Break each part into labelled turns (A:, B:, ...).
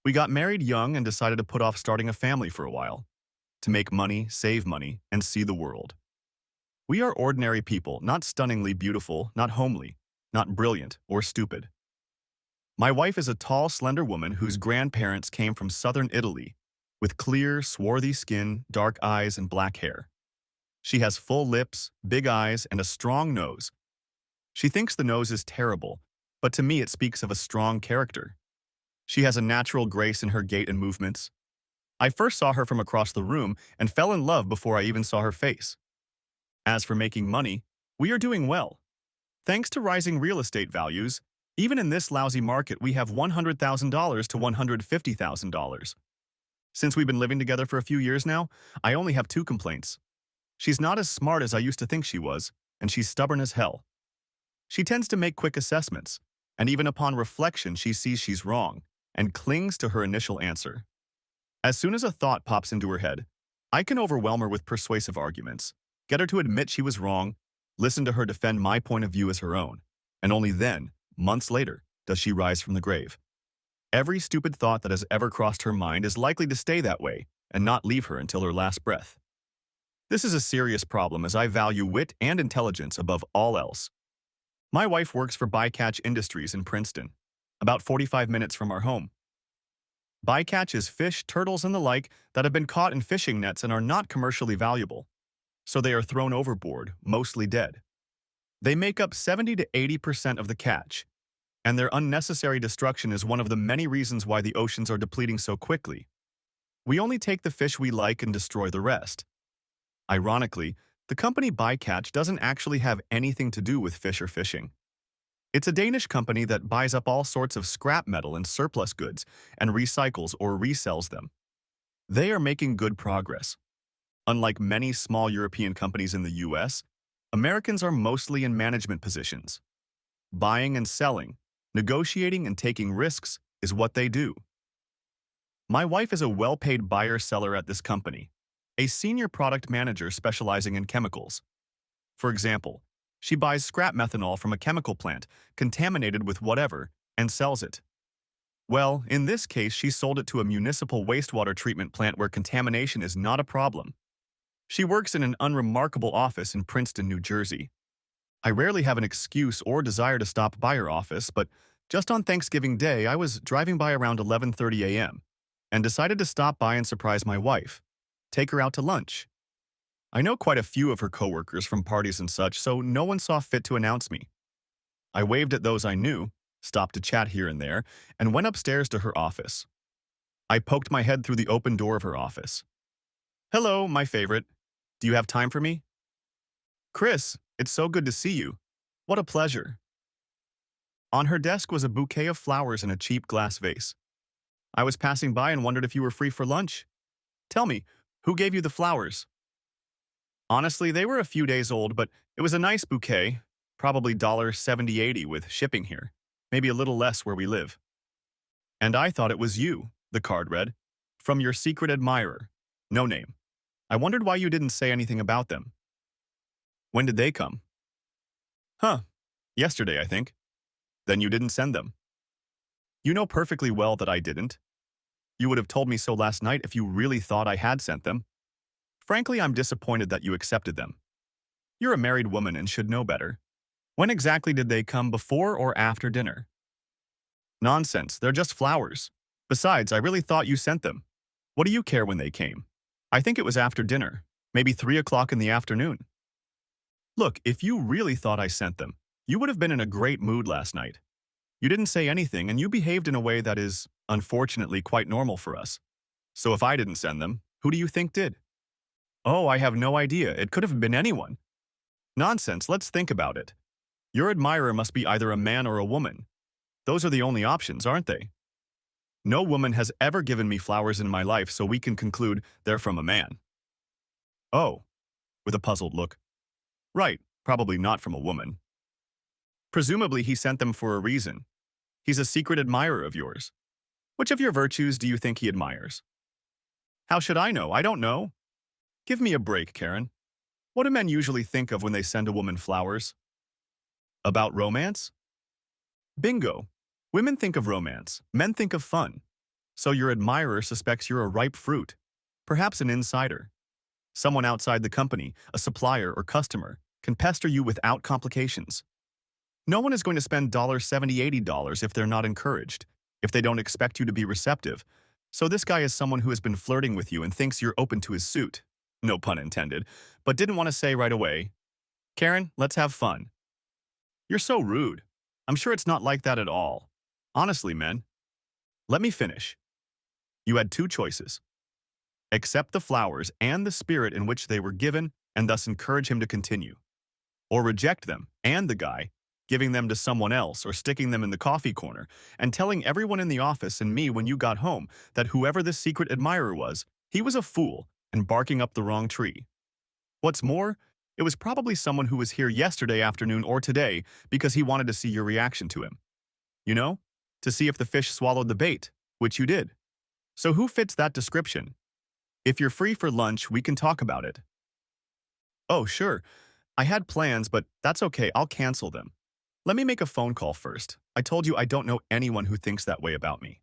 A: We got married young and decided to put off starting a family for a while, to make money, save money, and see the world. We are ordinary people, not stunningly beautiful, not homely, not brilliant or stupid. My wife is a tall, slender woman whose grandparents came from southern Italy, with clear, swarthy skin, dark eyes, and black hair. She has full lips, big eyes, and a strong nose. She thinks the nose is terrible, but to me it speaks of a strong character. She has a natural grace in her gait and movements. I first saw her from across the room and fell in love before I even saw her face. As for making money, we are doing well. Thanks to rising real estate values, even in this lousy market we have $100,000 to $150,000. Since we've been living together for a few years now, I only have two complaints. She's not as smart as I used to think she was, and she's stubborn as hell. She tends to make quick assessments, and even upon reflection she sees she's wrong, and clings to her initial answer. As soon as a thought pops into her head, I can overwhelm her with persuasive arguments, get her to admit she was wrong, listen to her defend my point of view as her own, and only then, months later, does she rise from the grave. Every stupid thought that has ever crossed her mind is likely to stay that way and not leave her until her last breath. This is a serious problem as I value wit and intelligence above all else. My wife works for Bycatch Industries in Princeton, about 45 minutes from our home. Bycatch is fish, turtles, and the like that have been caught in fishing nets and are not commercially valuable, so they are thrown overboard, mostly dead. They make up 70 to 80% of the catch, and their unnecessary destruction is one of the many reasons why the oceans are depleting so quickly. We only take the fish we like and destroy the rest. Ironically, the company Bycatch doesn't actually have anything to do with fish or fishing. It's a Danish company that buys up all sorts of scrap metal and surplus goods and recycles or resells them. They are making good progress. Unlike many small European companies in the US, Americans are mostly in management positions. Buying and selling, negotiating and taking risks is what they do. My wife is a well-paid buyer-seller at this company, a senior product manager specializing in chemicals. For example, she buys scrap methanol from a chemical plant, contaminated with whatever, and sells it. Well, in this case, she sold it to a municipal wastewater treatment plant where contamination is not a problem. She works in an unremarkable office in Princeton, New Jersey. I rarely have an excuse or desire to stop by her office, but just on Thanksgiving Day, I was driving by around 11:30 a.m. and decided to stop by and surprise my wife, take her out to lunch. I know quite a few of her coworkers from parties and such, so no one saw fit to announce me. I waved at those I knew, stopped to chat here and there, and went upstairs to her office. I poked my head through the open door of her office. "Hello, my favorite. Do you have time for me?" "Chris, it's so good to see you. What a pleasure." On her desk was a bouquet of flowers in a cheap glass vase. "I was passing by and wondered if you were free for lunch. Tell me, who gave you the flowers?" "Honestly, they were a few days old, but it was a nice bouquet, probably $70-80 with shipping here, maybe a little less where we live." "And I thought it was you," the card read. "From your secret admirer. No name. I wondered why you didn't say anything about them." "When did they come?" "Huh. Yesterday, I think." "Then you didn't send them." "You know perfectly well that I didn't. You would have told me so last night if you really thought I had sent them. Frankly, I'm disappointed that you accepted them. You're a married woman and should know better. When exactly did they come, before or after dinner?" "Nonsense, they're just flowers. Besides, I really thought you sent them. What do you care when they came? I think it was after dinner, maybe 3 o'clock in the afternoon." "Look, if you really thought I sent them, you would have been in a great mood last night. You didn't say anything and you behaved in a way that is, unfortunately, quite normal for us. So if I didn't send them, who do you think did?" "Oh, I have no idea. It could have been anyone." "Nonsense, let's think about it. Your admirer must be either a man or a woman. Those are the only options, aren't they? No woman has ever given me flowers in my life, so we can conclude they're from a man." "Oh," with a puzzled look. "Right, probably not from a woman. Presumably he sent them for a reason. He's a secret admirer of yours. Which of your virtues do you think he admires?" "How should I know? I don't know." "Give me a break, Karen. What do men usually think of when they send a woman flowers?" "About romance?" "Bingo. Women think of romance, men think of fun. So your admirer suspects you're a ripe fruit, perhaps an insider. Someone outside the company, a supplier or customer, can pester you without complications. No one is going to spend $70, $80 if they're not encouraged, if they don't expect you to be receptive. So this guy is someone who has been flirting with you and thinks you're open to his suit. No pun intended, but didn't want to say right away, Karen, let's have fun. You're so rude. I'm sure it's not like that at all. Honestly, men. Let me finish. You had two choices. Accept the flowers and the spirit in which they were given and thus encourage him to continue. Or reject them and the guy, giving them to someone else or sticking them in the coffee corner and telling everyone in the office and me when you got home that whoever this secret admirer was, he was a fool and barking up the wrong tree. What's more, it was probably someone who was here yesterday afternoon or today because he wanted to see your reaction to him. You know, to see if the fish swallowed the bait, which you did. So who fits that description? If you're free for lunch, we can talk about it. Oh, sure. I had plans, but that's okay. I'll cancel them. Let me make a phone call first. I told you I don't know anyone who thinks that way about me.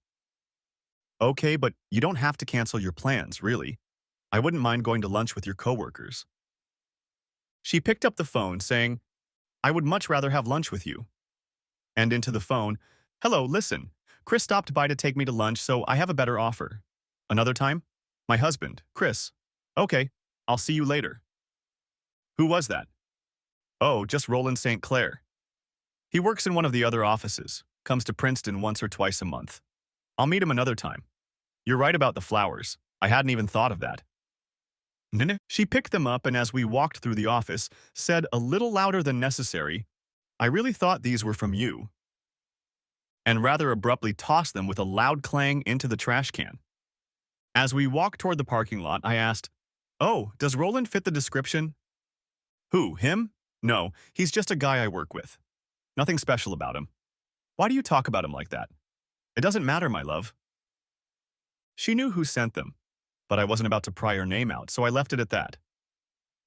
A: Okay, but you don't have to cancel your plans, really. I wouldn't mind going to lunch with your coworkers. She picked up the phone, saying, I would much rather have lunch with you. And into the phone, hello, listen. Chris stopped by to take me to lunch, so I have a better offer. Another time? My husband, Chris. Okay, I'll see you later. Who was that? Oh, just Roland St. Clair. He works in one of the other offices, comes to Princeton once or twice a month. I'll meet him another time. You're right about the flowers. I hadn't even thought of that. She picked them up and as we walked through the office, said a little louder than necessary, I really thought these were from you. And rather abruptly tossed them with a loud clang into the trash can. As we walked toward the parking lot, I asked, Oh, does Roland fit the description? Who, him? No, he's just a guy I work with. Nothing special about him. Why do you talk about him like that? It doesn't matter, my love. She knew who sent them, but I wasn't about to pry her name out, so I left it at that.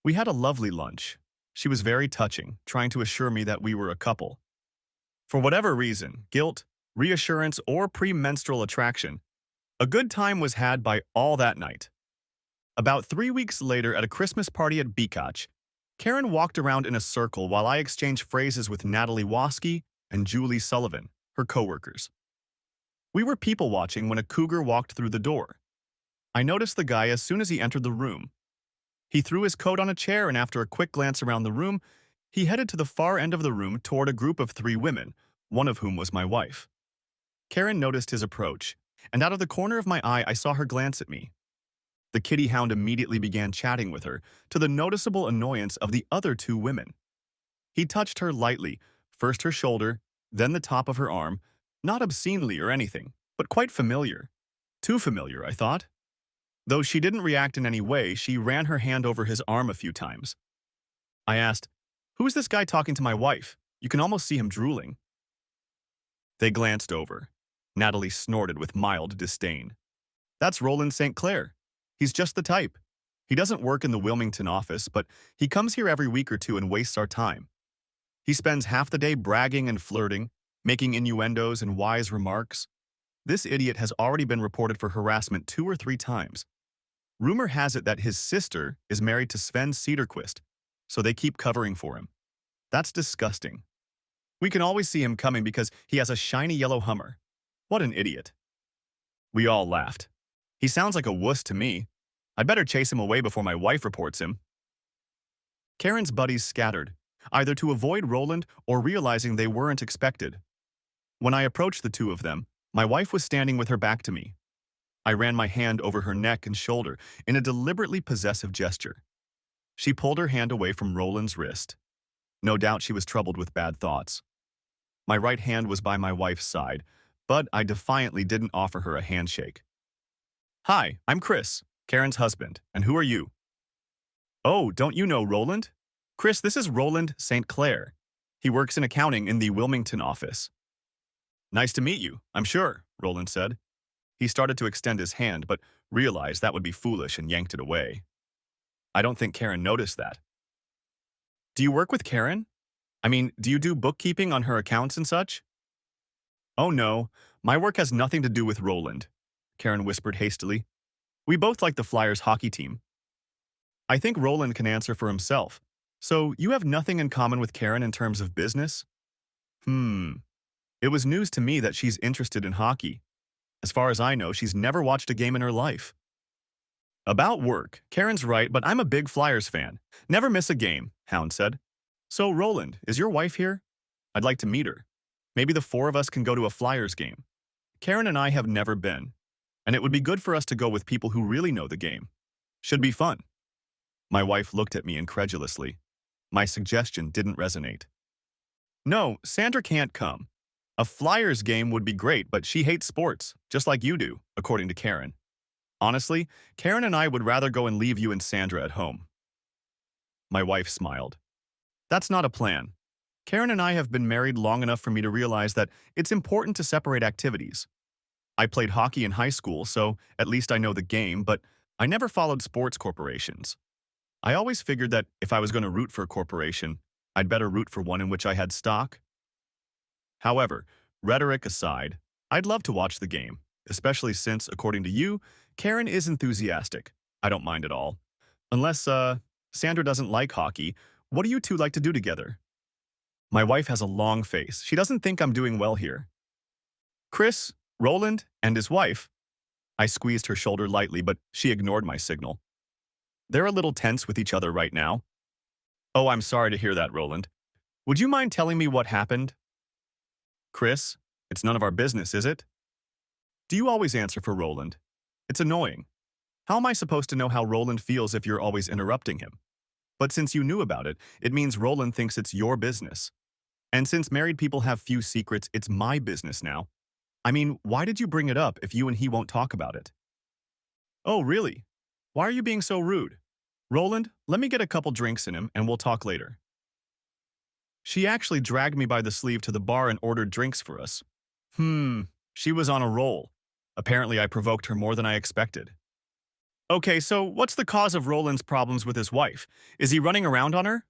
A: We had a lovely lunch. She was very touching, trying to assure me that we were a couple. For whatever reason, guilt, reassurance, or premenstrual attraction, a good time was had by all that night. About 3 weeks later at a Christmas party at Beakach, Karen walked around in a circle while I exchanged phrases with Natalie Waskey and Julie Sullivan, her coworkers. We were people-watching when a cougar walked through the door. I noticed the guy as soon as he entered the room. He threw his coat on a chair and after a quick glance around the room, he headed to the far end of the room toward a group of 3 women, one of whom was my wife. Karen noticed his approach, and out of the corner of my eye I saw her glance at me. The kitty hound immediately began chatting with her, to the noticeable annoyance of the other 2 women. He touched her lightly, first her shoulder, then the top of her arm, not obscenely or anything, but quite familiar. Too familiar, I thought. Though she didn't react in any way, she ran her hand over his arm a few times. I asked, Who's this guy talking to my wife? You can almost see him drooling. They glanced over. Natalie snorted with mild disdain. That's Roland St. Clair. He's just the type. He doesn't work in the Wilmington office, but he comes here every week or two and wastes our time. He spends half the day bragging and flirting, making innuendos and wise remarks. This idiot has already been reported for harassment 2 or 3 times. Rumor has it that his sister is married to Sven Cederquist, so they keep covering for him. That's disgusting. We can always see him coming because he has a shiny yellow Hummer. What an idiot. We all laughed. He sounds like a wuss to me. I'd better chase him away before my wife reports him. Karen's buddies scattered, either to avoid Roland or realizing they weren't expected. When I approached the 2 of them, my wife was standing with her back to me. I ran my hand over her neck and shoulder in a deliberately possessive gesture. She pulled her hand away from Roland's wrist. No doubt she was troubled with bad thoughts. My right hand was by my wife's side, but I defiantly didn't offer her a handshake. Hi, I'm Chris, Karen's husband, and who are you? Oh, don't you know Roland? Chris, this is Roland St. Clair. He works in accounting in the Wilmington office. Nice to meet you, I'm sure, Roland said. He started to extend his hand, but realized that would be foolish and yanked it away. I don't think Karen noticed that. Do you work with Karen? I mean, do you do bookkeeping on her accounts and such? Oh no, my work has nothing to do with Roland. Karen whispered hastily. We both like the Flyers hockey team. I think Roland can answer for himself. So you have nothing in common with Karen in terms of business? Hmm. It was news to me that she's interested in hockey. As far as I know, she's never watched a game in her life. About work, Karen's right, but I'm a big Flyers fan. Never miss a game, Hound said. So, Roland, is your wife here? I'd like to meet her. Maybe the four of us can go to a Flyers game. Karen and I have never been, and it would be good for us to go with people who really know the game. Should be fun. My wife looked at me incredulously. My suggestion didn't resonate. No, Sandra can't come. A Flyers game would be great, but she hates sports, just like you do, according to Karen. Honestly, Karen and I would rather go and leave you and Sandra at home. My wife smiled. That's not a plan. Karen and I have been married long enough for me to realize that it's important to separate activities. I played hockey in high school, so at least I know the game, but I never followed sports corporations. I always figured that if I was going to root for a corporation, I'd better root for one in which I had stock. However, rhetoric aside, I'd love to watch the game, especially since, according to you, Karen is enthusiastic. I don't mind at all. Unless, Sandra doesn't like hockey, what do you two like to do together? My wife has a long face. She doesn't think I'm doing well here. Chris, Roland, and his wife. I squeezed her shoulder lightly, but she ignored my signal. They're a little tense with each other right now. Oh, I'm sorry to hear that, Roland. Would you mind telling me what happened? Chris, it's none of our business, is it? Do you always answer for Roland? It's annoying. How am I supposed to know how Roland feels if you're always interrupting him? But since you knew about it, it means Roland thinks it's your business. And since married people have few secrets, it's my business now. I mean, why did you bring it up if you and he won't talk about it? Oh, really? Why are you being so rude? Roland, let me get a couple drinks in him and we'll talk later. She actually dragged me by the sleeve to the bar and ordered drinks for us. She was on a roll. Apparently, I provoked her more than I expected. Okay, so what's the cause of Roland's problems with his wife? Is he running around on her?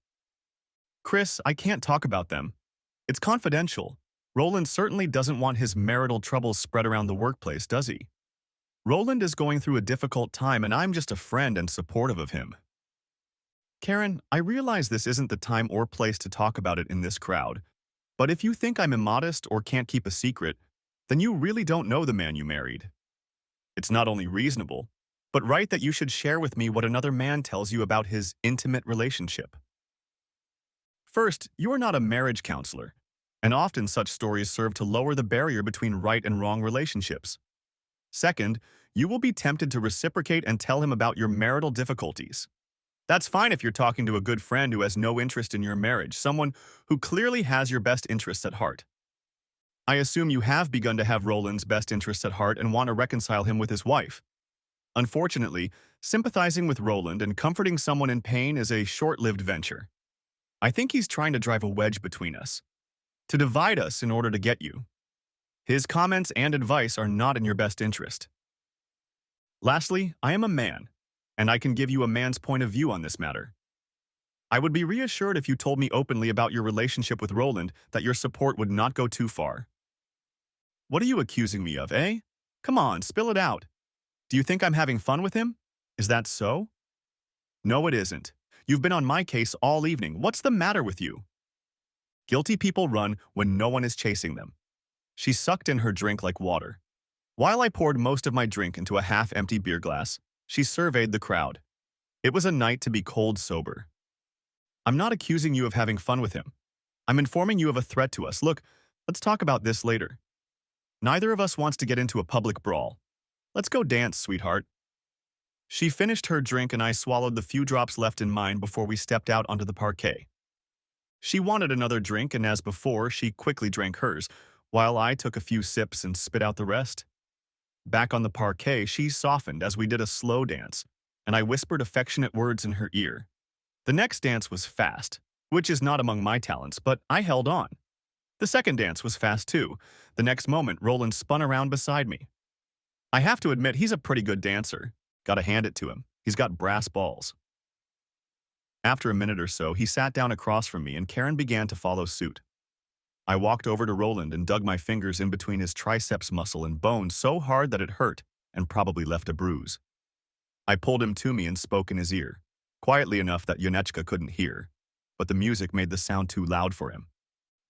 A: Chris, I can't talk about them. It's confidential. Roland certainly doesn't want his marital troubles spread around the workplace, does he? Roland is going through a difficult time and I'm just a friend and supportive of him. Karen, I realize this isn't the time or place to talk about it in this crowd, but if you think I'm immodest or can't keep a secret, then you really don't know the man you married. It's not only reasonable, but right that you should share with me what another man tells you about his intimate relationship. First, you are not a marriage counselor, and often such stories serve to lower the barrier between right and wrong relationships. Second, you will be tempted to reciprocate and tell him about your marital difficulties. That's fine if you're talking to a good friend who has no interest in your marriage, someone who clearly has your best interests at heart. I assume you have begun to have Roland's best interests at heart and want to reconcile him with his wife. Unfortunately, sympathizing with Roland and comforting someone in pain is a short-lived venture. I think he's trying to drive a wedge between us, to divide us in order to get you. His comments and advice are not in your best interest. Lastly, I am a man, and I can give you a man's point of view on this matter. I would be reassured if you told me openly about your relationship with Roland that your support would not go too far. What are you accusing me of, eh? Come on, spill it out. Do you think I'm having fun with him? Is that so? No, it isn't. You've been on my case all evening. What's the matter with you? Guilty people run when no one is chasing them. She sucked in her drink like water. While I poured most of my drink into a half-empty beer glass, she surveyed the crowd. It was a night to be cold sober. I'm not accusing you of having fun with him. I'm informing you of a threat to us. Look, let's talk about this later. Neither of us wants to get into a public brawl. Let's go dance, sweetheart. She finished her drink and I swallowed the few drops left in mine before we stepped out onto the parquet. She wanted another drink and as before, she quickly drank hers, while I took a few sips and spit out the rest. Back on the parquet, she softened as we did a slow dance, and I whispered affectionate words in her ear. The next dance was fast, which is not among my talents, but I held on. The second dance was fast too. The next moment, Roland spun around beside me. I have to admit, he's a pretty good dancer. Gotta hand it to him. He's got brass balls. After a minute or so, he sat down across from me and Karen began to follow suit. I walked over to Roland and dug my fingers in between his triceps muscle and bone so hard that it hurt. and probably left a bruise. I pulled him to me and spoke in his ear, quietly enough that Yonechka couldn't hear, but the music made the sound too loud for him.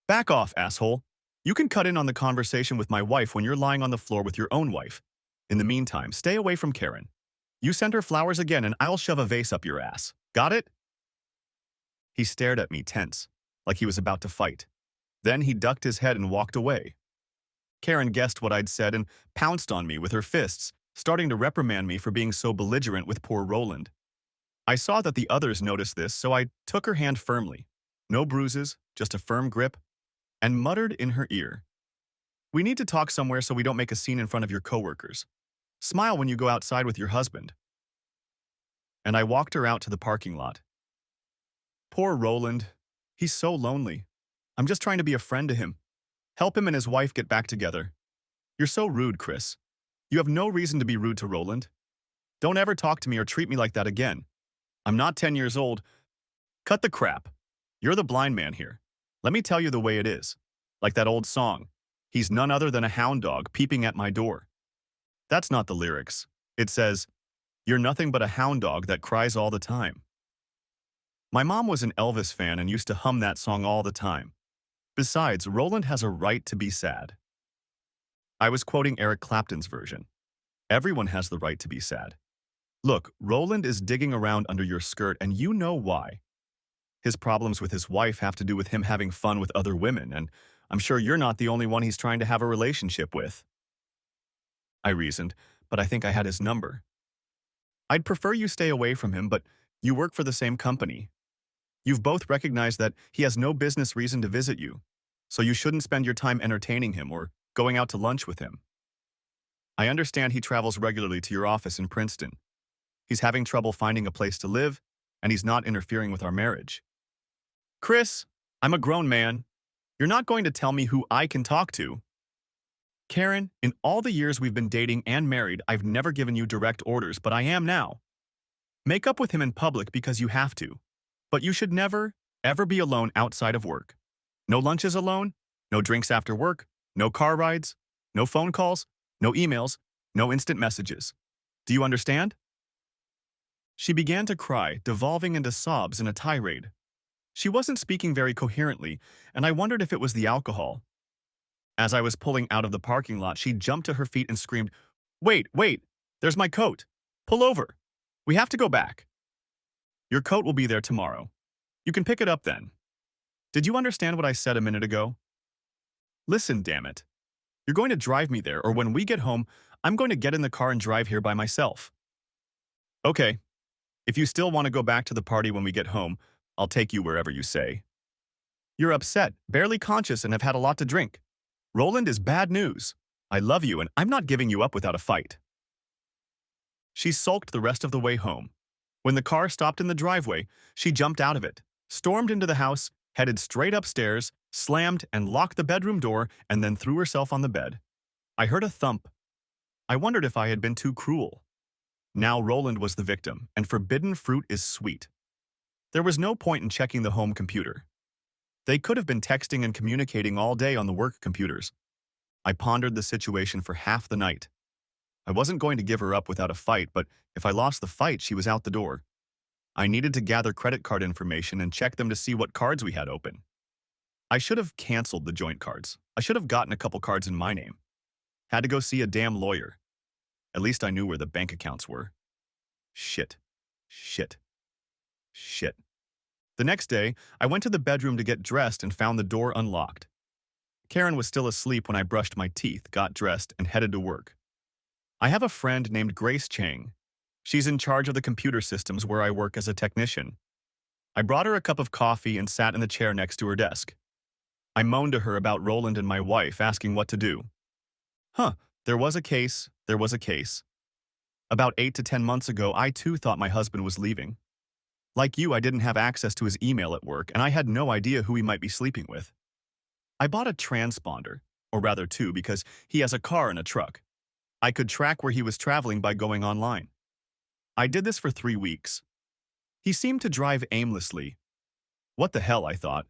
A: Back off, asshole. You can cut in on the conversation with my wife when you're lying on the floor with your own wife. In the meantime, stay away from Karen. You send her flowers again and I'll shove a vase up your ass. Got it? He stared at me tense, like he was about to fight. Then he ducked his head and walked away. Karen guessed what I'd said and pounced on me with her fists, starting to reprimand me for being so belligerent with poor Roland. I saw that the others noticed this, so I took her hand firmly. No bruises, just a firm grip, and muttered in her ear, "We need to talk somewhere so we don't make a scene in front of your coworkers. Smile when you go outside with your husband." And I walked her out to the parking lot. Poor Roland. He's so lonely. I'm just trying to be a friend to him. Help him and his wife get back together. You're so rude, Chris. You have no reason to be rude to Roland. Don't ever talk to me or treat me like that again. I'm not 10 years old. Cut the crap. You're the blind man here. Let me tell you the way it is. Like that old song. He's none other than a hound dog peeping at my door. That's not the lyrics. It says, "You're nothing but a hound dog that cries all the time." My mom was an Elvis fan and used to hum that song all the time. Besides, Roland has a right to be sad. I was quoting Eric Clapton's version. Everyone has the right to be sad. Look, Roland is digging around under your skirt and you know why. His problems with his wife have to do with him having fun with other women, and I'm sure you're not the only one he's trying to have a relationship with. I reasoned, but I think I had his number. I'd prefer you stay away from him, but you work for the same company. You've both recognized that he has no business reason to visit you, so you shouldn't spend your time entertaining him or going out to lunch with him. I understand he travels regularly to your office in Princeton. He's having trouble finding a place to live, and he's not interfering with our marriage. Chris, I'm a grown man. You're not going to tell me who I can talk to. Karen, in all the years we've been dating and married, I've never given you direct orders, but I am now. Make up with him in public because you have to. But you should never, ever be alone outside of work. No lunches alone, no drinks after work, no car rides, no phone calls, no emails, no instant messages. Do you understand? She began to cry, devolving into sobs in a tirade. She wasn't speaking very coherently, and I wondered if it was the alcohol. As I was pulling out of the parking lot, she jumped to her feet and screamed, "Wait, wait, there's my coat. Pull over. We have to go back. Your coat will be there tomorrow. You can pick it up then." Did you understand what I said a minute ago? Listen, damn it. You're going to drive me there, or when we get home, I'm going to get in the car and drive here by myself. Okay. If you still want to go back to the party when we get home, I'll take you wherever you say. You're upset, barely conscious, and have had a lot to drink. Roland is bad news. I love you, and I'm not giving you up without a fight. She sulked the rest of the way home. When the car stopped in the driveway, she jumped out of it, stormed into the house, headed straight upstairs, slammed and locked the bedroom door, and then threw herself on the bed. I heard a thump. I wondered if I had been too cruel. Now Roland was the victim, and forbidden fruit is sweet. There was no point in checking the home computer. They could have been texting and communicating all day on the work computers. I pondered the situation for half the night. I wasn't going to give her up without a fight, but if I lost the fight, she was out the door. I needed to gather credit card information and check them to see what cards we had open. I should have canceled the joint cards. I should have gotten a couple cards in my name. Had to go see a damn lawyer. At least I knew where the bank accounts were. Shit. Shit. Shit. The next day, I went to the bedroom to get dressed and found the door unlocked. Karen was still asleep when I brushed my teeth, got dressed, and headed to work. I have a friend named Grace Chang. She's in charge of the computer systems where I work as a technician. I brought her a cup of coffee and sat in the chair next to her desk. I moaned to her about Roland and my wife, asking what to do. There was a case. About 8 to 10 months ago, I too thought my husband was leaving. Like you, I didn't have access to his email at work, and I had no idea who he might be sleeping with. I bought a transponder, or rather two, because he has a car and a truck. I could track where he was traveling by going online. I did this for 3 weeks. He seemed to drive aimlessly. What the hell, I thought.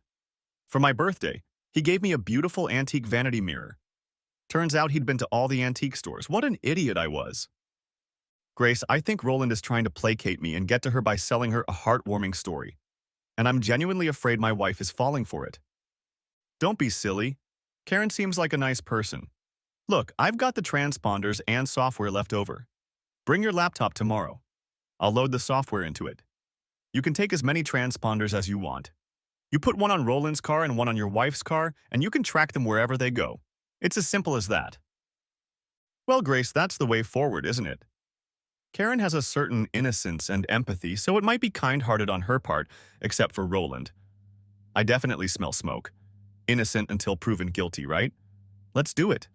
A: For my birthday, he gave me a beautiful antique vanity mirror. Turns out he'd been to all the antique stores. What an idiot I was. Grace, I think Roland is trying to placate me and get to her by selling her a heartwarming story, and I'm genuinely afraid my wife is falling for it. Don't be silly. Karen seems like a nice person. Look, I've got the transponders and software left over. Bring your laptop tomorrow. I'll load the software into it. You can take as many transponders as you want. You put one on Roland's car and one on your wife's car, and you can track them wherever they go. It's as simple as that. Well, Grace, that's the way forward, isn't it? Karen has a certain innocence and empathy, so it might be kind-hearted on her part, except for Roland. I definitely smell smoke. Innocent until proven guilty, right? Let's do it.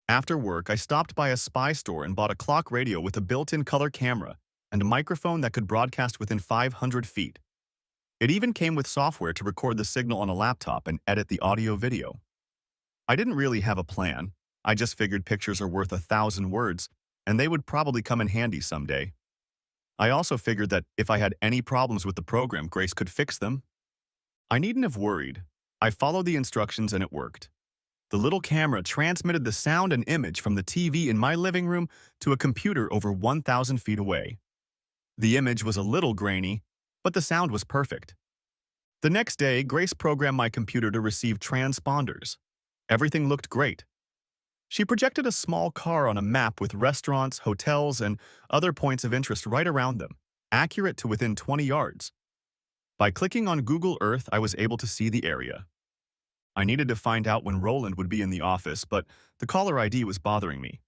A: After work, I stopped by a spy store and bought a clock radio with a built-in color camera and a microphone that could broadcast within 500 feet. It even came with software to record the signal on a laptop and edit the audio-video. I didn't really have a plan. I just figured pictures are worth 1,000 words, and they would probably come in handy someday. I also figured that if I had any problems with the program, Grace could fix them. I needn't have worried. I followed the instructions and it worked. The little camera transmitted the sound and image from the TV in my living room to a computer over 1,000 feet away. The image was a little grainy, but the sound was perfect. The next day, Grace programmed my computer to receive transponders. Everything looked great. She projected a small car on a map with restaurants, hotels, and other points of interest right around them, accurate to within 20 yards. By clicking on Google Earth, I was able to see the area. I needed to find out when Roland would be in the office, but the caller ID was bothering me.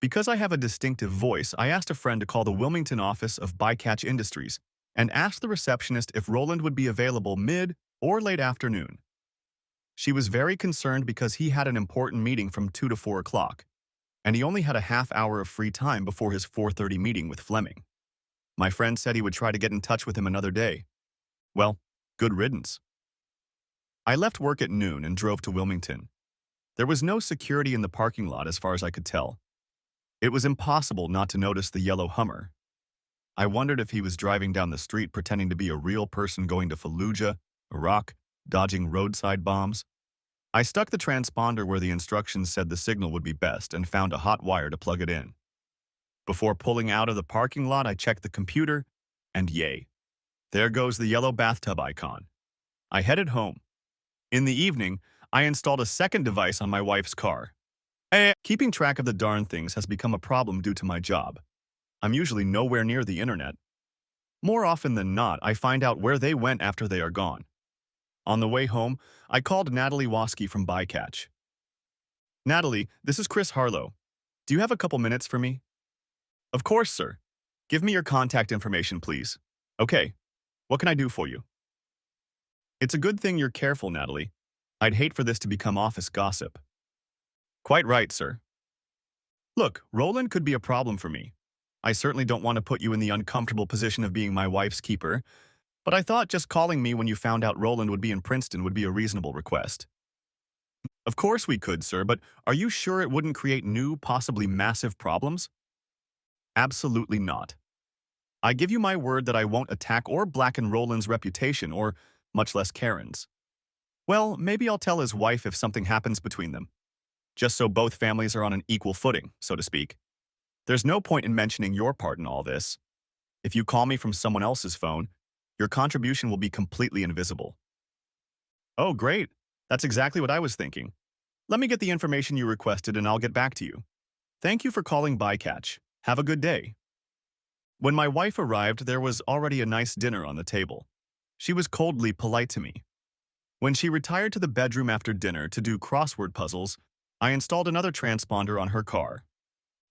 A: Because I have a distinctive voice, I asked a friend to call the Wilmington office of Bycatch Industries and asked the receptionist if Roland would be available mid or late afternoon. She was very concerned because he had an important meeting from 2 to 4 o'clock, and he only had a half hour of free time before his 4:30 meeting with Fleming. My friend said he would try to get in touch with him another day. Well, good riddance. I left work at noon and drove to Wilmington. There was no security in the parking lot as far as I could tell. It was impossible not to notice the yellow Hummer. I wondered if he was driving down the street pretending to be a real person going to Fallujah, Iraq, dodging roadside bombs. I stuck the transponder where the instructions said the signal would be best and found a hot wire to plug it in. Before pulling out of the parking lot, I checked the computer, and yay, there goes the yellow bathtub icon. I headed home. In the evening, I installed a second device on my wife's car. Keeping track of the darn things has become a problem due to my job. I'm usually nowhere near the internet. More often than not, I find out where they went after they are gone. On the way home, I called Natalie Waskey from Bycatch. Natalie, this is Chris Harlow. Do you have a couple minutes for me? Of course, sir. Give me your contact information, please. Okay. What can I do for you? It's a good thing you're careful, Natalie. I'd hate for this to become office gossip. Quite right, sir. Look, Roland could be a problem for me. I certainly don't want to put you in the uncomfortable position of being my wife's keeper, but I thought just calling me when you found out Roland would be in Princeton would be a reasonable request. Of course we could, sir, but are you sure it wouldn't create new, possibly massive problems? Absolutely not. I give you my word that I won't attack or blacken Roland's reputation, or much less Karen's. Well, maybe I'll tell his wife if something happens between them. Just so both families are on an equal footing, so to speak. There's no point in mentioning your part in all this. If you call me from someone else's phone, your contribution will be completely invisible. Oh, great. That's exactly what I was thinking. Let me get the information you requested and I'll get back to you. Thank you for calling Bycatch. Have a good day. When my wife arrived, there was already a nice dinner on the table. She was coldly polite to me. When she retired to the bedroom after dinner to do crossword puzzles, I installed another transponder on her car.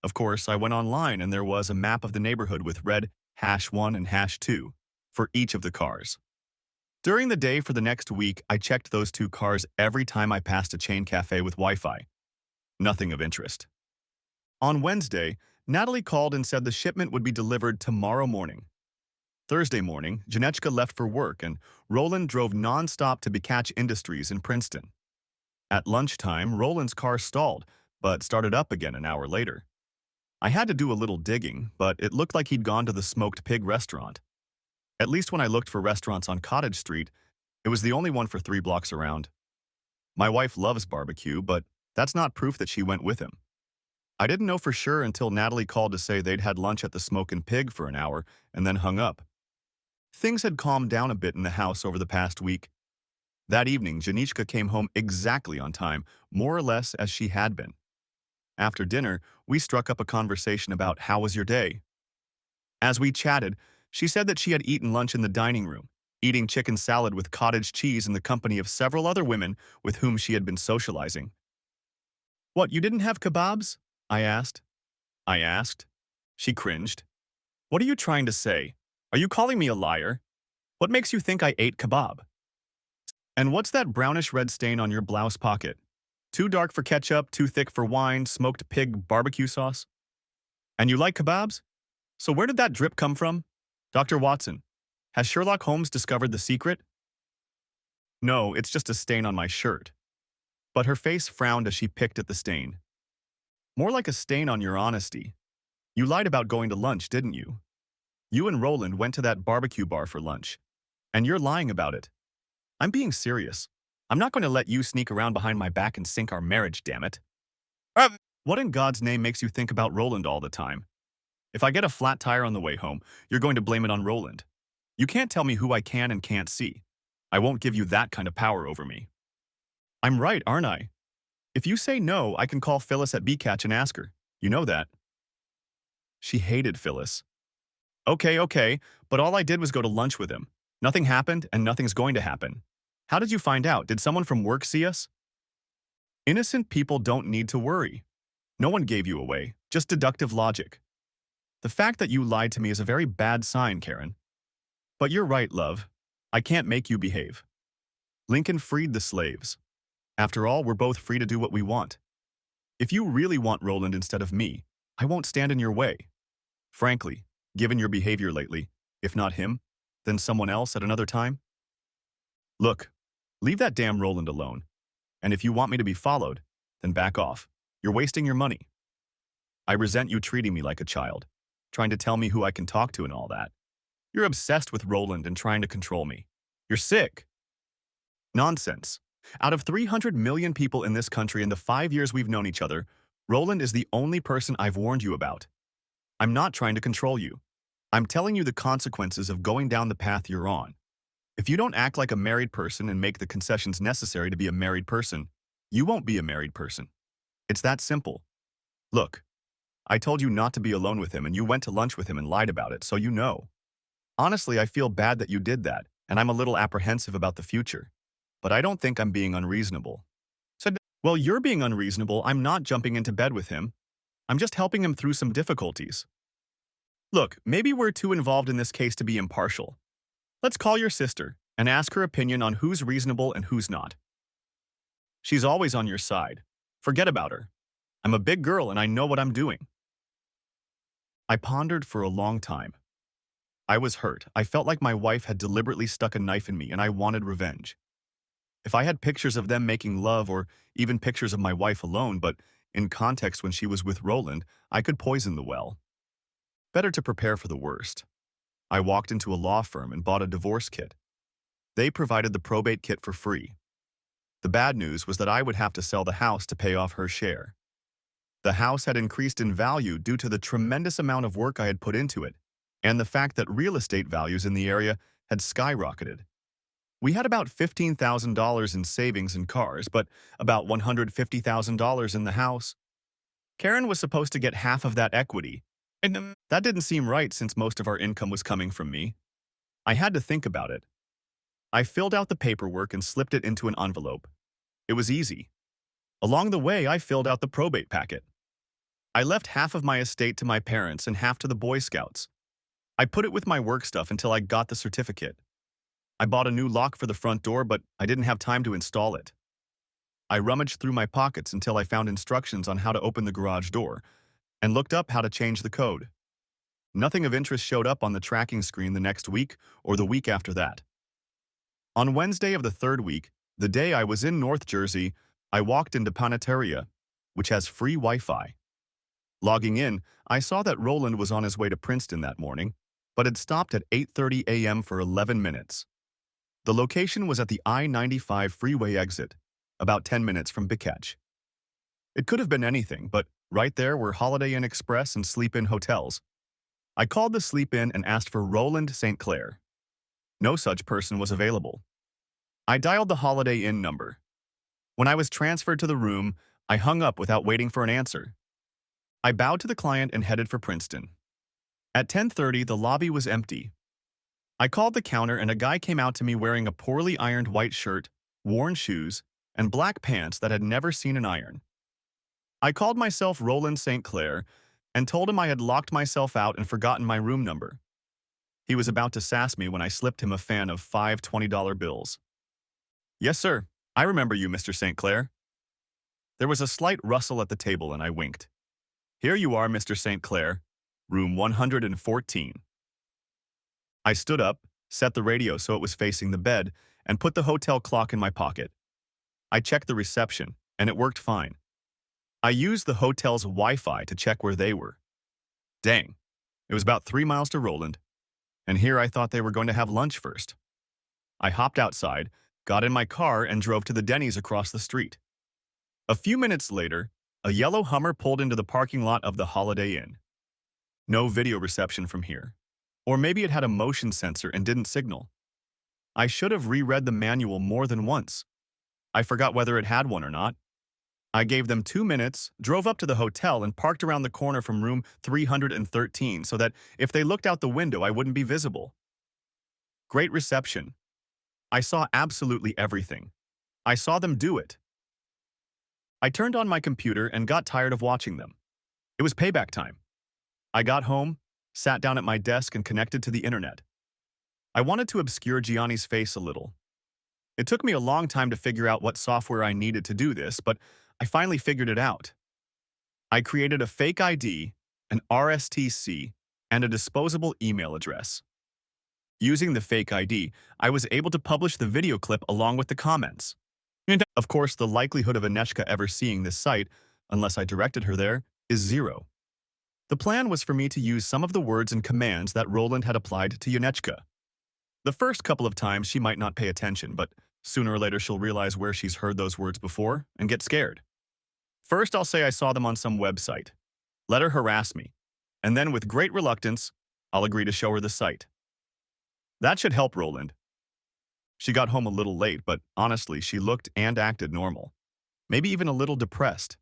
A: Of course, I went online and there was a map of the neighborhood with red #1 and #2 for each of the cars. During the day for the next week, I checked those two cars every time I passed a chain cafe with Wi-Fi. Nothing of interest. On Wednesday, Natalie called and said the shipment would be delivered tomorrow morning. Thursday morning, Janechka left for work and Roland drove non-stop to Bycatch Industries in Princeton. At lunchtime, Roland's car stalled, but started up again an hour later. I had to do a little digging, but it looked like he'd gone to the Smoked Pig restaurant. At least when I looked for restaurants on Cottage Street, it was the only one for 3 blocks around. My wife loves barbecue, but that's not proof that she went with him. I didn't know for sure until Natalie called to say they'd had lunch at the Smokin' Pig for an hour and then hung up. Things had calmed down a bit in the house over the past week. That evening, Janishka came home exactly on time, more or less as she had been. After dinner, we struck up a conversation about how was your day. As we chatted, she said that she had eaten lunch in the dining room, eating chicken salad with cottage cheese in the company of several other women with whom she had been socializing. What, you didn't have kebabs? I asked. I asked. She cringed. What are you trying to say? Are you calling me a liar? What makes you think I ate kebab? And what's that brownish red stain on your blouse pocket? Too dark for ketchup, too thick for wine, smoked pig barbecue sauce? And you like kebabs? So where did that drip come from? Dr. Watson, has Sherlock Holmes discovered the secret? No, it's just a stain on my shirt. But her face frowned as she picked at the stain. More like a stain on your honesty. You lied about going to lunch, didn't you? You and Roland went to that barbecue bar for lunch. And you're lying about it. I'm being serious. I'm not going to let you sneak around behind my back and sink our marriage, damn it. What in God's name makes you think about Roland all the time? If I get a flat tire on the way home, you're going to blame it on Roland. You can't tell me who I can and can't see. I won't give you that kind of power over me. I'm right, aren't I? If you say no, I can call Phyllis at BCatch and ask her. You know that. She hated Phyllis. Okay, but all I did was go to lunch with him. Nothing happened and nothing's going to happen. How did you find out? Did someone from work see us? Innocent people don't need to worry. No one gave you away, just deductive logic. The fact that you lied to me is a very bad sign, Karen. But you're right, love. I can't make you behave. Lincoln freed the slaves. After all, we're both free to do what we want. If you really want Roland instead of me, I won't stand in your way. Frankly, given your behavior lately, if not him, then someone else at another time? Look, leave that damn Roland alone. And if you want me to be followed, then back off. You're wasting your money. I resent you treating me like a child, trying to tell me who I can talk to and all that. You're obsessed with Roland and trying to control me. You're sick. Nonsense. Out of 300 million people in this country in the 5 years we've known each other, Roland is the only person I've warned you about. I'm not trying to control you. I'm telling you the consequences of going down the path you're on. If you don't act like a married person and make the concessions necessary to be a married person, you won't be a married person. It's that simple. Look, I told you not to be alone with him and you went to lunch with him and lied about it, so you know. Honestly, I feel bad that you did that, and I'm a little apprehensive about the future. But I don't think I'm being unreasonable. Said, well, you're being unreasonable. I'm not jumping into bed with him. I'm just helping him through some difficulties. Look, maybe we're too involved in this case to be impartial. Let's call your sister and ask her opinion on who's reasonable and who's not. She's always on your side. Forget about her. I'm a big girl and I know what I'm doing. I pondered for a long time. I was hurt. I felt like my wife had deliberately stuck a knife in me and I wanted revenge. If I had pictures of them making love or even pictures of my wife alone, but in context when she was with Roland, I could poison the well. Better to prepare for the worst. I walked into a law firm and bought a divorce kit. They provided the probate kit for free. The bad news was that I would have to sell the house to pay off her share. The house had increased in value due to the tremendous amount of work I had put into it, and the fact that real estate values in the area had skyrocketed. We had about $15,000 in savings and cars, but about $150,000 in the house. Karen was supposed to get half of that equity, and that didn't seem right since most of our income was coming from me. I had to think about it. I filled out the paperwork and slipped it into an envelope. It was easy. Along the way, I filled out the probate packet. I left half of my estate to my parents and half to the Boy Scouts. I put it with my work stuff until I got the certificate. I bought a new lock for the front door, but I didn't have time to install it. I rummaged through my pockets until I found instructions on how to open the garage door and looked up how to change the code. Nothing of interest showed up on the tracking screen the next week or the week after that. On Wednesday of the third week, the day I was in North Jersey, I walked into Panetteria, which has free Wi-Fi. Logging in, I saw that Roland was on his way to Princeton that morning, but had stopped at 8:30 a.m. for 11 minutes. The location was at the I-95 freeway exit, about 10 minutes from BCatch. It could have been anything, but Right there were Holiday Inn Express and Sleep Inn hotels. I called the Sleep Inn and asked for Roland St. Clair. No such person was available. I dialed the Holiday Inn number. When I was transferred to the room, I hung up without waiting for an answer. I bowed to the client and headed for Princeton. At 10:30, the lobby was empty. I called the counter and a guy came out to me wearing a poorly ironed white shirt, worn shoes, and black pants that had never seen an iron. I called myself Roland St. Clair and told him I had locked myself out and forgotten my room number. He was about to sass me when I slipped him a fan of five $20 bills. "Yes, sir. I remember you, Mr. St. Clair." There was a slight rustle at the table and I winked. "Here you are, Mr. St. Clair. Room 114. I stood up, set the radio so it was facing the bed, and put the hotel clock in my pocket. I checked the reception, and it worked fine. I used the hotel's Wi-Fi to check where they were. Dang, it was about 3 miles to Roland, and here I thought they were going to have lunch first. I hopped outside, got in my car, and drove to the Denny's across the street. A few minutes later, a yellow Hummer pulled into the parking lot of the Holiday Inn. No video reception from here. Or maybe it had a motion sensor and didn't signal. I should have reread the manual more than once. I forgot whether it had one or not. I gave them 2 minutes, drove up to the hotel, and parked around the corner from room 313 so that if they looked out the window, I wouldn't be visible. Great reception. I saw absolutely everything. I saw them do it. I turned on my computer and got tired of watching them. It was payback time. I got home, sat down at my desk, and connected to the internet. I wanted to obscure Gianni's face a little. It took me a long time to figure out what software I needed to do this, but I finally figured it out. I created a fake ID, an RSTC, and a disposable email address. Using the fake ID, I was able to publish the video clip along with the comments. And of course, the likelihood of Aneshka ever seeing this site, unless I directed her there, is 0. The plan was for me to use some of the words and commands that Roland had applied to Yanechka. The first couple of times she might not pay attention, but sooner or later she'll realize where she's heard those words before and get scared. First, I'll say I saw them on some website. Let her harass me, and then with great reluctance, I'll agree to show her the site. That should help Roland. She got home a little late, but honestly, she looked and acted normal. Maybe even a little depressed.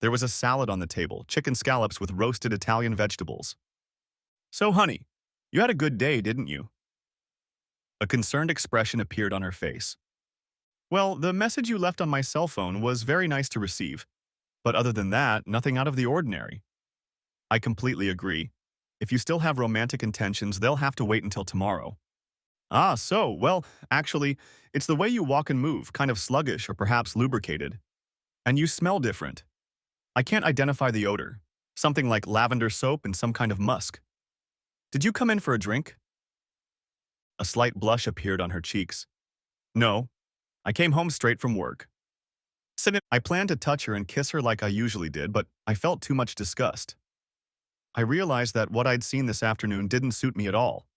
A: There was a salad on the table, chicken scallops with roasted Italian vegetables. "So, honey, you had a good day, didn't you?" A concerned expression appeared on her face. "Well, the message you left on my cell phone was very nice to receive, but other than that, nothing out of the ordinary." I completely agree. If you still have romantic intentions, they'll have to wait until tomorrow. "Ah, so, well, actually, it's the way you walk and move, kind of sluggish or perhaps lubricated. And you smell different. I can't identify the odor. Something like lavender soap and some kind of musk. Did you come in for a drink?" A slight blush appeared on her cheeks. "No, I came home straight from work." I planned to touch her and kiss her like I usually did, but I felt too much disgust. I realized that what I'd seen this afternoon didn't suit me at all.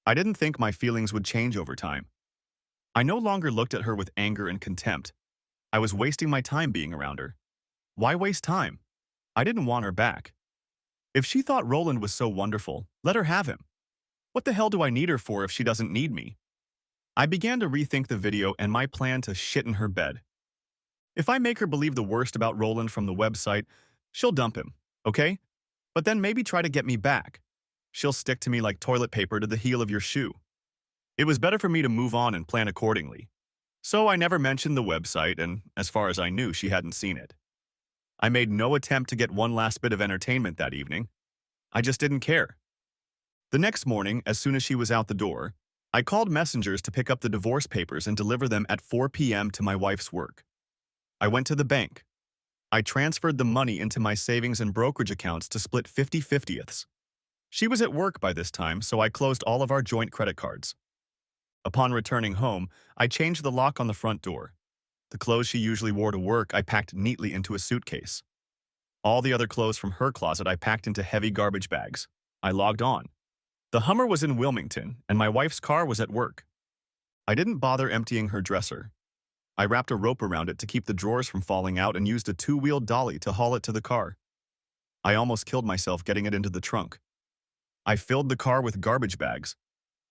A: I didn't think my feelings would change over time. I no longer looked at her with anger and contempt. I was wasting my time being around her. Why waste time? I didn't want her back. If she thought Roland was so wonderful, let her have him. What the hell do I need her for if she doesn't need me? I began to rethink the video and my plan to shit in her bed. If I make her believe the worst about Roland from the website, she'll dump him, okay? But then maybe try to get me back. She'll stick to me like toilet paper to the heel of your shoe. It was better for me to move on and plan accordingly. So I never mentioned the website, and as far as I knew, she hadn't seen it. I made no attempt to get one last bit of entertainment that evening. I just didn't care. The next morning, as soon as she was out the door, I called messengers to pick up the divorce papers and deliver them at 4 p.m. to my wife's work. I went to the bank. I transferred the money into my savings and brokerage accounts to split 50/50ths. She was at work by this time, so I closed all of our joint credit cards. Upon returning home, I changed the lock on the front door. The clothes she usually wore to work I packed neatly into a suitcase. All the other clothes from her closet I packed into heavy garbage bags. I logged on. The Hummer was in Wilmington, and my wife's car was at work. I didn't bother emptying her dresser. I wrapped a rope around it to keep the drawers from falling out and used a 2-wheel dolly to haul it to the car. I almost killed myself getting it into the trunk. I filled the car with garbage bags.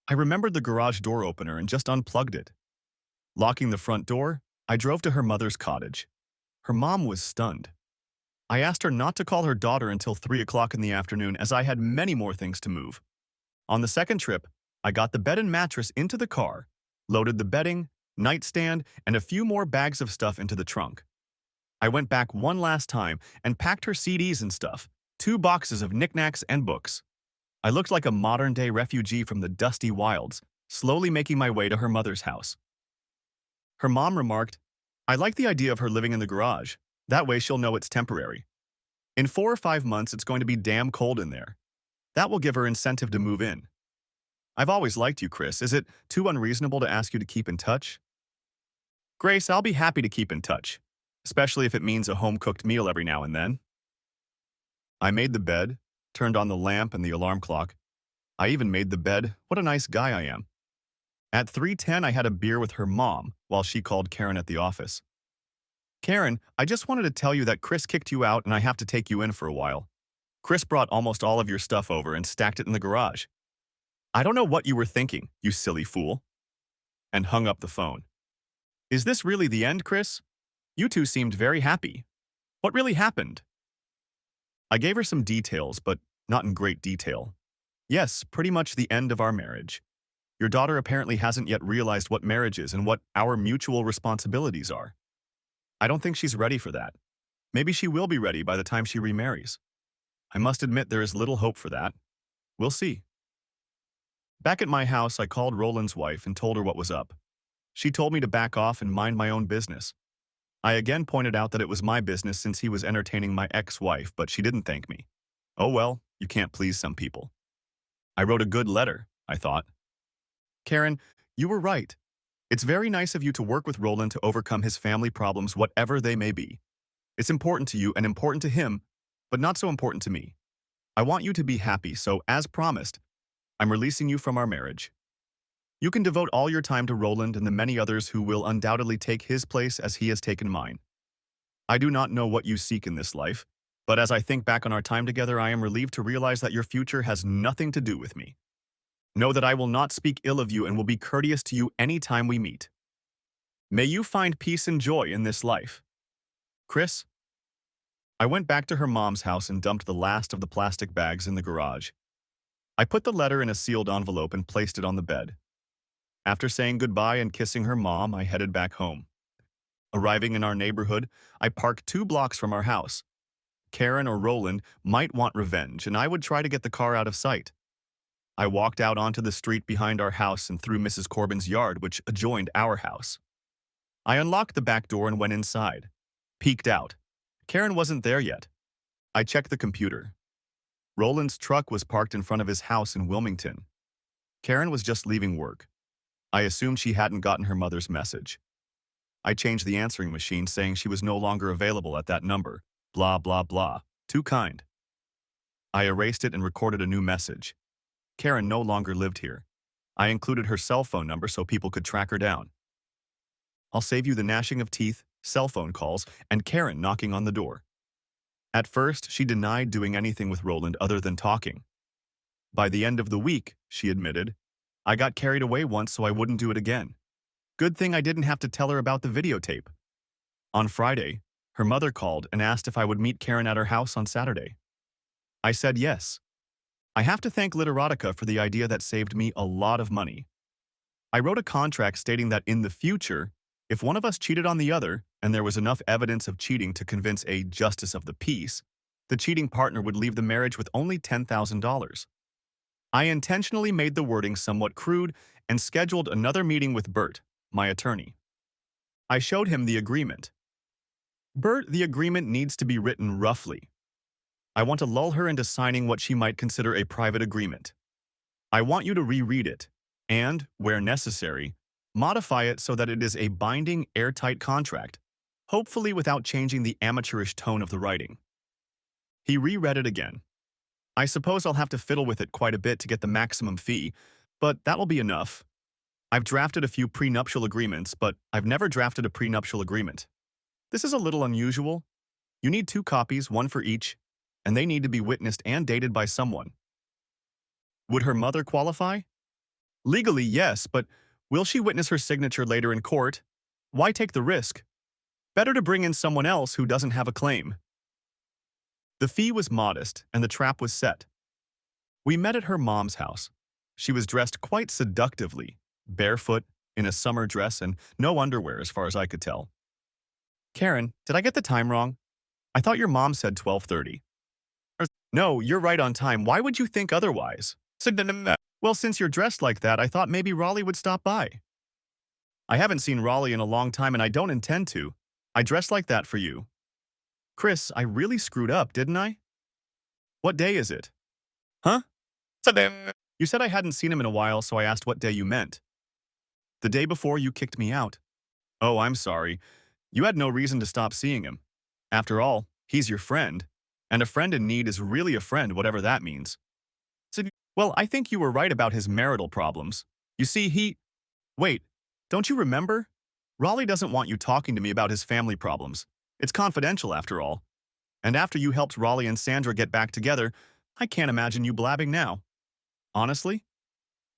A: I remembered the garage door opener and just unplugged it. Locking the front door, I drove to her mother's cottage. Her mom was stunned. I asked her not to call her daughter until 3 o'clock in the afternoon as I had many more things to move. On the second trip, I got the bed and mattress into the car, loaded the bedding, nightstand, and a few more bags of stuff into the trunk. I went back one last time and packed her CDs and stuff, 2 boxes of knickknacks and books. I looked like a modern-day refugee from the dusty wilds, slowly making my way to her mother's house. Her mom remarked, "I like the idea of her living in the garage. That way she'll know it's temporary. In 4 or 5 months, it's going to be damn cold in there. That will give her incentive to move in. I've always liked you, Chris. Is it too unreasonable to ask you to keep in touch?" "Grace, I'll be happy to keep in touch, especially if it means a home-cooked meal every now and then." I made the bed, turned on the lamp and the alarm clock. I even made the bed. What a nice guy I am. At 3:10, I had a beer with her mom while she called Karen at the office. "Karen, I just wanted to tell you that Chris kicked you out and I have to take you in for a while. Chris brought almost all of your stuff over and stacked it in the garage. I don't know what you were thinking, you silly fool." And hung up the phone. "Is this really the end, Chris? You two seemed very happy. What really happened?" I gave her some details, but not in great detail. "Yes, pretty much the end of our marriage. Your daughter apparently hasn't yet realized what marriage is and what our mutual responsibilities are. I don't think she's ready for that. Maybe she will be ready by the time she remarries. I must admit there is little hope for that. We'll see." Back at my house, I called Roland's wife and told her what was up. She told me to back off and mind my own business. I again pointed out that it was my business since he was entertaining my ex-wife, but she didn't thank me. Oh well, you can't please some people. I wrote a good letter, I thought. "Karen, you were right. It's very nice of you to work with Roland to overcome his family problems, whatever they may be. It's important to you and important to him, but not so important to me. I want you to be happy, so as promised, I'm releasing you from our marriage. You can devote all your time to Roland and the many others who will undoubtedly take his place as he has taken mine. I do not know what you seek in this life, but as I think back on our time together, I am relieved to realize that your future has nothing to do with me. Know that I will not speak ill of you and will be courteous to you any time we meet. May you find peace and joy in this life. Chris." I went back to her mom's house and dumped the last of the plastic bags in the garage. I put the letter in a sealed envelope and placed it on the bed. After saying goodbye and kissing her mom, I headed back home. Arriving in our neighborhood, I parked 2 blocks from our house. Karen or Roland might want revenge, and I would try to get the car out of sight. I walked out onto the street behind our house and through Mrs. Corbin's yard, which adjoined our house. I unlocked the back door and went inside. Peeked out. Karen wasn't there yet. I checked the computer. Roland's truck was parked in front of his house in Wilmington. Karen was just leaving work. I assumed she hadn't gotten her mother's message. I changed the answering machine, saying she was no longer available at that number. Blah, blah, blah. Too kind. I erased it and recorded a new message. Karen no longer lived here. I included her cell phone number so people could track her down. I'll save you the gnashing of teeth, cell phone calls, and Karen knocking on the door. At first, she denied doing anything with Roland other than talking. By the end of the week, she admitted, "I got carried away once, so I wouldn't do it again. Good thing I didn't have to tell her about the videotape." On Friday, her mother called and asked if I would meet Karen at her house on Saturday. I said yes. I have to thank Literotica for the idea that saved me a lot of money. I wrote a contract stating that in the future, if one of us cheated on the other and there was enough evidence of cheating to convince a justice of the peace, the cheating partner would leave the marriage with only $10,000. I intentionally made the wording somewhat crude and scheduled another meeting with Bert, my attorney. I showed him the agreement. "Bert, the agreement needs to be written roughly. I want to lull her into signing what she might consider a private agreement. I want you to reread it and, where necessary, modify it so that it is a binding, airtight contract, hopefully without changing the amateurish tone of the writing." He reread it again. "I suppose I'll have to fiddle with it quite a bit to get the maximum fee, but that will be enough. I've drafted a few prenuptial agreements, but I've never drafted a prenuptial agreement. This is a little unusual. You need 2 copies, one for each. and they need to be witnessed and dated by someone. Would her mother qualify? Legally, yes, but will she witness her signature later in court? Why take the risk? Better to bring in someone else who doesn't have a claim. The fee was modest, and the trap was set. We met at her mom's house. She was dressed quite seductively, barefoot, in a summer dress, and no underwear as far as I could tell. Karen, did I get the time wrong? I thought your mom said 12:30. No, you're right on time. Why would you think otherwise? Well, since you're dressed like that, I thought maybe Raleigh would stop by. I haven't seen Raleigh in a long time and I don't intend to. I dressed like that for you. Chris, I really screwed up, didn't I? What day is it? Huh? You said I hadn't seen him in a while, so I asked what day you meant. The day before you kicked me out. Oh, I'm sorry. You had no reason to stop seeing him. After all, he's your friend, and a friend in need is really a friend, whatever that means. Well, I think you were right about his marital problems. You see, Wait, don't you remember? Raleigh doesn't want you talking to me about his family problems. It's confidential, after all. And after you helped Raleigh and Sandra get back together, I can't imagine you blabbing now. Honestly?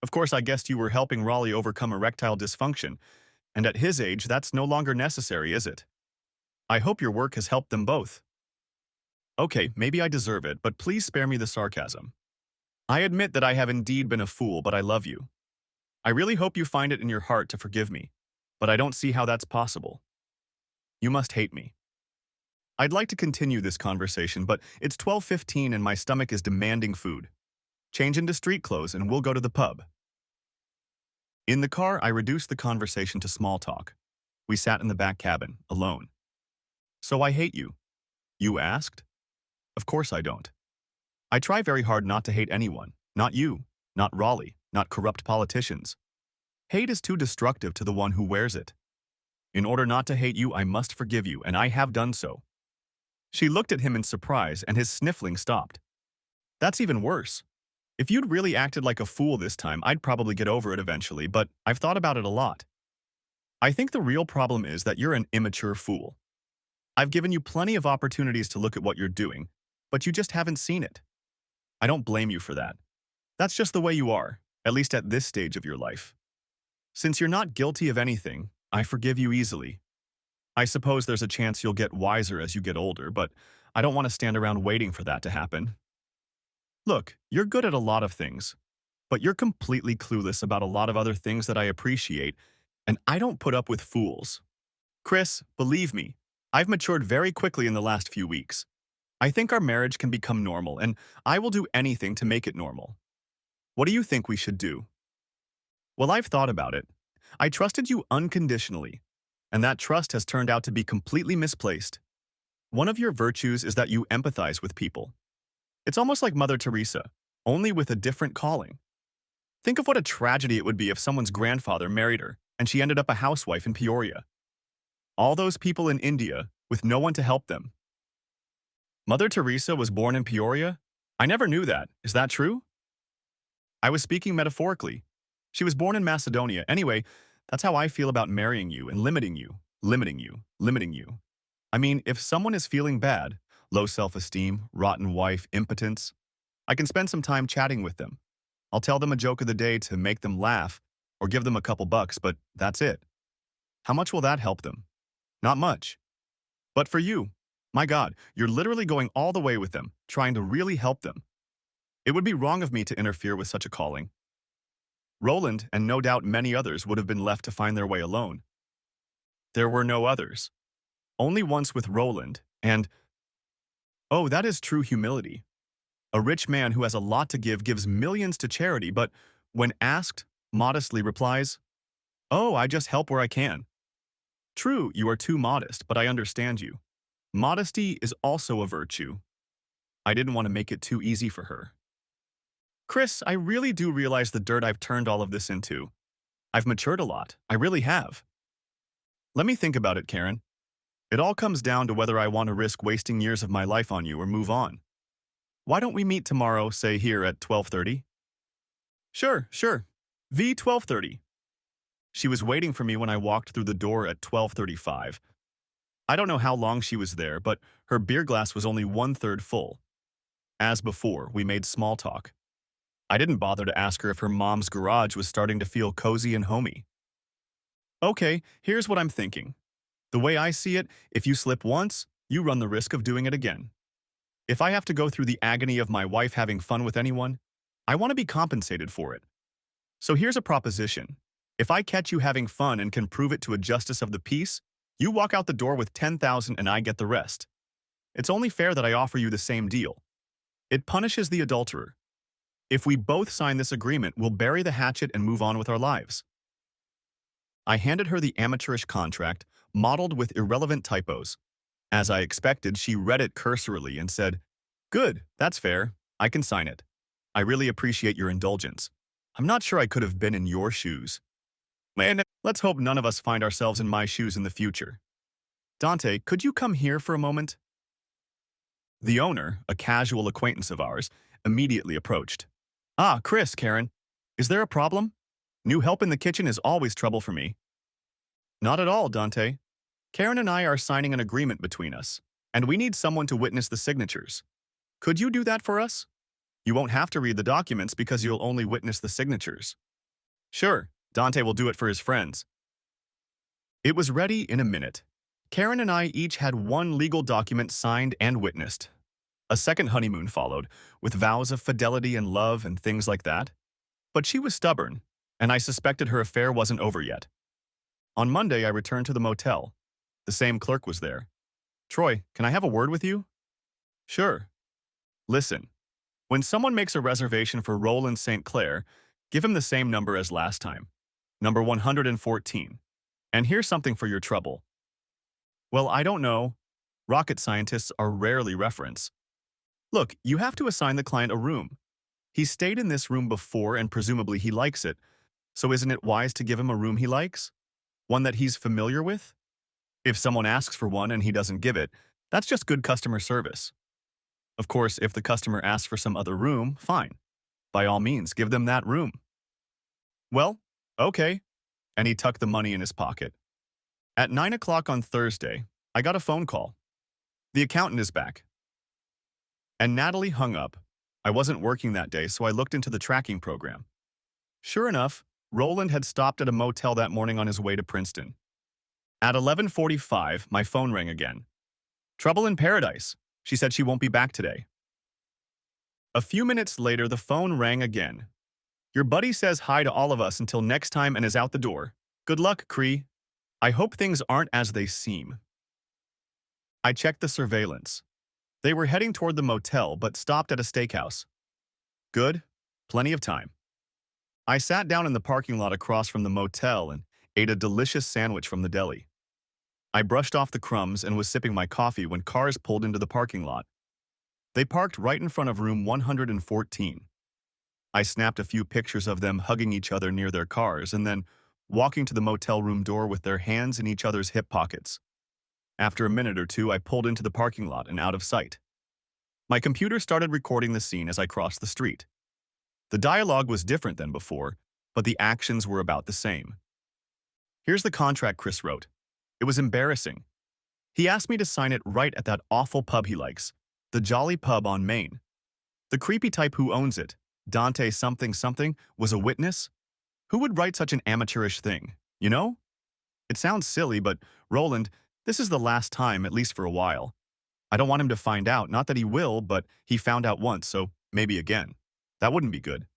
A: Of course, I guessed you were helping Raleigh overcome erectile dysfunction, and at his age, that's no longer necessary, is it? I hope your work has helped them both. Okay, maybe I deserve it, but please spare me the sarcasm. I admit that I have indeed been a fool, but I love you. I really hope you find it in your heart to forgive me, but I don't see how that's possible. You must hate me. I'd like to continue this conversation, but it's 12:15 and my stomach is demanding food. Change into street clothes and we'll go to the pub. In the car, I reduced the conversation to small talk. We sat in the back cabin, alone. So I hate you. You asked? Of course I don't. I try very hard not to hate anyone. Not you, not Raleigh, not corrupt politicians. Hate is too destructive to the one who wears it. In order not to hate you, I must forgive you, and I have done so. She looked at him in surprise, and his sniffling stopped. That's even worse. If you'd really acted like a fool this time, I'd probably get over it eventually, but I've thought about it a lot. I think the real problem is that you're an immature fool. I've given you plenty of opportunities to look at what you're doing, but you just haven't seen it. I don't blame you for that. That's just the way you are, at least at this stage of your life. Since you're not guilty of anything, I forgive you easily. I suppose there's a chance you'll get wiser as you get older, but I don't want to stand around waiting for that to happen. Look, you're good at a lot of things, but you're completely clueless about a lot of other things that I appreciate, and I don't put up with fools. Chris, believe me, I've matured very quickly in the last few weeks. I think our marriage can become normal, and I will do anything to make it normal. What do you think we should do? Well, I've thought about it. I trusted you unconditionally, and that trust has turned out to be completely misplaced. One of your virtues is that you empathize with people. It's almost like Mother Teresa, only with a different calling. Think of what a tragedy it would be if someone's grandfather married her and she ended up a housewife in Peoria. All those people in India with no one to help them. Mother Teresa was born in Peoria? I never knew that. Is that true? I was speaking metaphorically. She was born in Macedonia. Anyway, that's how I feel about marrying you and limiting you, limiting you, limiting you. I mean, if someone is feeling bad, low self-esteem, rotten wife, impotence, I can spend some time chatting with them. I'll tell them a joke of the day to make them laugh or give them a couple bucks, but that's it. How much will that help them? Not much. But for you, my God, you're literally going all the way with them, trying to really help them. It would be wrong of me to interfere with such a calling. Roland, and no doubt many others, would have been left to find their way alone. There were no others. Only once with Roland, and oh, that is true humility. A rich man who has a lot to give gives millions to charity, but when asked, modestly replies, "Oh, I just help where I can." True, you are too modest, but I understand you. Modesty is also a virtue. I didn't want to make it too easy for her. Chris, I really do realize the dirt I've turned all of this into. I've matured a lot. I really have. Let me think about it, Karen. It all comes down to whether I want to risk wasting years of my life on you or move on. Why don't we meet tomorrow, say here at 12:30? Sure. V 12:30. She was waiting for me when I walked through the door at 12:35. I don't know how long she was there, but her beer glass was only 1/3 full. As before, we made small talk. I didn't bother to ask her if her mom's garage was starting to feel cozy and homey. Okay, here's what I'm thinking. The way I see it, if you slip once, you run the risk of doing it again. If I have to go through the agony of my wife having fun with anyone, I want to be compensated for it. So here's a proposition. If I catch you having fun and can prove it to a justice of the peace, you walk out the door with 10,000 and I get the rest. It's only fair that I offer you the same deal. It punishes the adulterer. If we both sign this agreement, we'll bury the hatchet and move on with our lives. I handed her the amateurish contract, modeled with irrelevant typos. As I expected, she read it cursorily and said, "Good, that's fair. I can sign it. I really appreciate your indulgence. I'm not sure I could have been in your shoes. Man, let's hope none of us find ourselves in my shoes in the future. Dante, could you come here for a moment?" The owner, a casual acquaintance of ours, immediately approached. "Ah, Chris, Karen. Is there a problem? New help in the kitchen is always trouble for me." "Not at all, Dante. Karen and I are signing an agreement between us, and we need someone to witness the signatures. Could you do that for us? You won't have to read the documents because you'll only witness the signatures." "Sure, Dante will do it for his friends." It was ready in a minute. Karen and I each had one legal document signed and witnessed. A second honeymoon followed, with vows of fidelity and love and things like that. But she was stubborn, and I suspected her affair wasn't over yet. On Monday, I returned to the motel. The same clerk was there. "Troy, can I have a word with you?" "Sure." "Listen, when someone makes a reservation for Roland St. Clair, give him the same number as last time, number 114. And here's something for your trouble." "Well, I don't know. Rocket scientists are rarely referenced." "Look, you have to assign the client a room. He's stayed in this room before and presumably he likes it, so isn't it wise to give him a room he likes? One that he's familiar with? If someone asks for one and he doesn't give it, that's just good customer service. Of course, if the customer asks for some other room, fine. By all means, give them that room." "Well, okay." And he tucked the money in his pocket. At 9 o'clock on Thursday, I got a phone call. "The accountant is back." And Natalie hung up. I wasn't working that day, so I looked into the tracking program. Sure enough, Roland had stopped at a motel that morning on his way to Princeton. At 11:45, my phone rang again. "Trouble in paradise." She said she won't be back today. A few minutes later, the phone rang again. "Your buddy says hi to all of us until next time and is out the door. Good luck, Cree. I hope things aren't as they seem." I checked the surveillance. They were heading toward the motel but stopped at a steakhouse. Good. Plenty of time. I sat down in the parking lot across from the motel and ate a delicious sandwich from the deli. I brushed off the crumbs and was sipping my coffee when cars pulled into the parking lot. They parked right in front of room 114. I snapped a few pictures of them hugging each other near their cars and then walking to the motel room door with their hands in each other's hip pockets. After a minute or two, I pulled into the parking lot and out of sight. My computer started recording the scene as I crossed the street. The dialogue was different than before, but the actions were about the same. "Here's the contract Chris wrote. It was embarrassing. He asked me to sign it right at that awful pub he likes, the Jolly Pub on Main. The creepy type who owns it, Dante something something, was a witness? Who would write such an amateurish thing, you know? It sounds silly, but Roland, this is the last time, at least for a while. I don't want him to find out, not that he will, but he found out once, so maybe again. That wouldn't be good.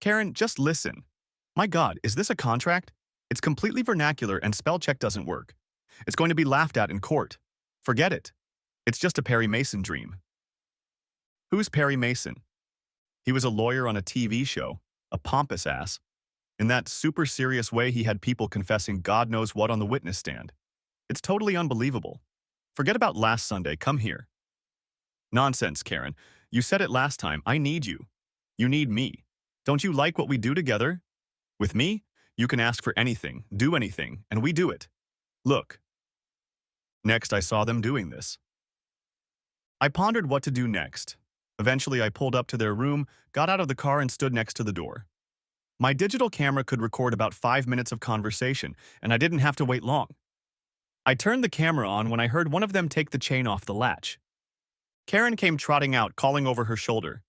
A: Karen, just listen. My God, is this a contract? It's completely vernacular and spell check doesn't work. It's going to be laughed at in court. Forget it. It's just a Perry Mason dream." "Who's Perry Mason?" "He was a lawyer on a TV show, a pompous ass. In that super serious way, he had people confessing God knows what on the witness stand. It's totally unbelievable. Forget about last Sunday, come here." "Nonsense, Karen. You said it last time, I need you. You need me. Don't you like what we do together? With me, you can ask for anything, do anything, and we do it. Look." Next, I saw them doing this. I pondered what to do next. Eventually, I pulled up to their room, got out of the car, and stood next to the door. My digital camera could record about 5 minutes of conversation, and I didn't have to wait long. I turned the camera on when I heard one of them take the chain off the latch. Karen came trotting out, calling over her shoulder.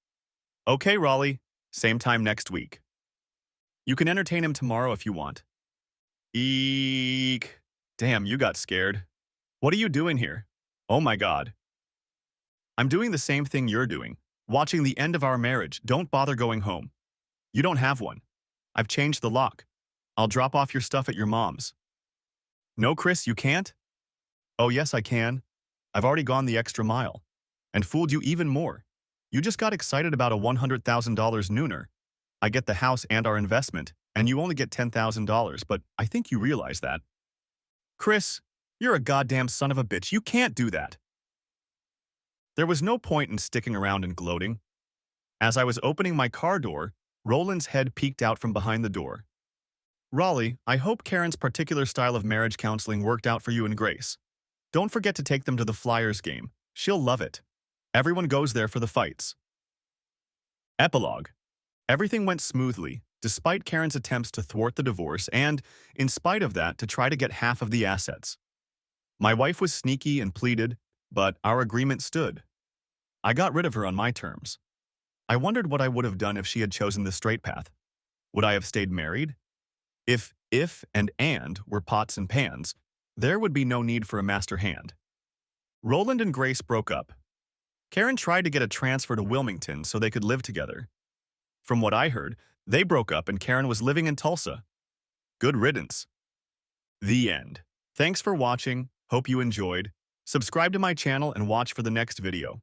A: Okay, Raleigh, same time next week. You can entertain him tomorrow if you want. Eek. Damn, you got scared. What are you doing here? Oh my god. I'm doing the same thing you're doing. Watching the end of our marriage. Don't bother going home. You don't have one. I've changed the lock. I'll drop off your stuff at your mom's. No, Chris, you can't? Oh, yes, I can. I've already gone the extra mile. And fooled you even more. You just got excited about a $100,000 nooner. I get the house and our investment, and you only get $10,000, but I think you realize that. Chris, you're a goddamn son of a bitch. You can't do that. There was no point in sticking around and gloating. As I was opening my car door, Roland's head peeked out from behind the door. Raleigh, I hope Karen's particular style of marriage counseling worked out for you and Grace. Don't forget to take them to the Flyers game. She'll love it. Everyone goes there for the fights. Epilogue. Everything went smoothly, despite Karen's attempts to thwart the divorce and, in spite of that, to try to get half of the assets. My wife was sneaky and pleaded, but our agreement stood. I got rid of her on my terms. I wondered what I would have done if she had chosen the straight path. Would I have stayed married? If and were pots and pans, there would be no need for a master hand. Roland and Grace broke up. Karen tried to get a transfer to Wilmington so they could live together. From what I heard, they broke up and Karen was living in Tulsa. Good riddance. The end. Thanks for watching. Hope you enjoyed. Subscribe to my channel and watch for the next video.